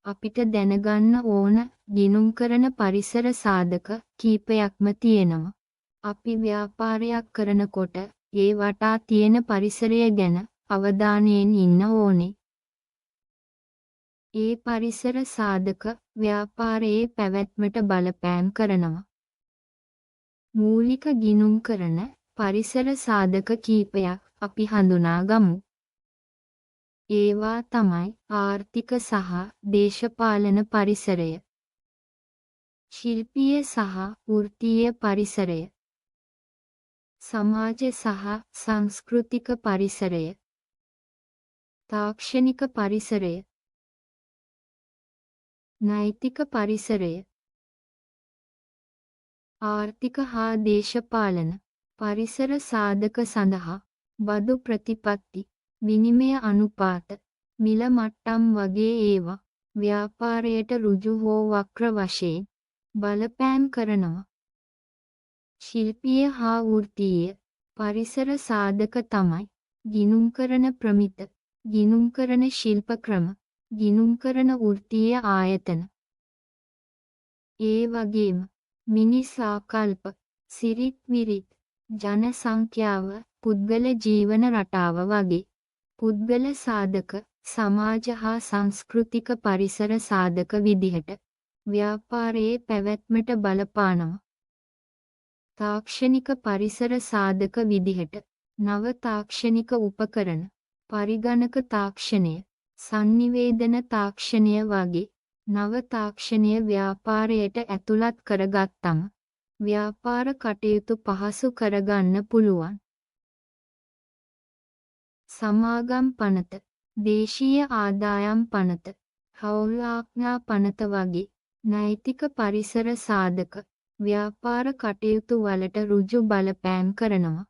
අපිට දැනගන්න ඕන ගිණුම් කරන පරිසර සාධක කීපයක්ම තියෙනවා. අපි ව්‍යාපාරයක් කරනකොට ඒ වටා තියෙන පරිසරය ගැන අවධානයෙන් ඉන්න ඕනේ. ඒ පරිසර සාධක ව්‍යාපාරයේ පැවැත්මට බලපෑම් කරනවා. මූලික ගිණුම් කරන පරිසර සාධක කීපයක් අපි හඳුනා ගමු. ඒවා තමයි ආර්ථික සහ දේශපාලන පරිසරය, ශිල්පීය සහ වෘත්තීය පරිසරය, සමාජ සහ සංස්කෘතික පරිසරය, තාක්ෂණික පරිසරය, නෛතික පරිසරය, ආර්ථික හා දේශපාලන පරිසර සාධක සඳහා බදු ප්‍රතිපත්ති, විනිමය අනුපාත, මිල මට්ටම් වගේ ඒවා ව්‍යාපාරයට ඍජු හෝ වක්‍ර වශයෙන් බලපෑම් කරනවා. ශිල්පීය හා වෘත්තීය පරිසර සාධක තමයි ගිණුම් කරන ප්‍රමිත, ගිණුම් කරන ශිල්ප ක්‍රම, ගිණුම් කරන වෘත්තීය ආයතන. ඒ වගේම මිනිස් ආකල්ප, සිරිත් විරිත්, ජන සංඛ්‍යාව, පුද්ගල ජීවන රටාව වගේ පුද්ගල සාධක සමාජ හා සංස්කෘතික පරිසර සාධක විදිහට ව්‍යාපාරයේ පැවැත්මට බලපානවා. තාක්ෂණික පරිසර සාධක විදිහට නව තාක්ෂණික උපකරණ, පරිගණක තාක්ෂණය, සංනිවේදන තාක්ෂණය වගේ නව තාක්ෂණය ව්‍යාපාරයට ඇතුළත් කරගත්තම ව්‍යාපාර කටයුතු පහසු කරගන්න පුළුවන්. සමාගම් පනත, දේශීය ආදායම් පනත, හවුල් ආඥා පනත වගේ නෛතික පරිසර සාධක ව්‍යාපාර කටයුතු වලට ඍජු බලපෑම් කරනවා.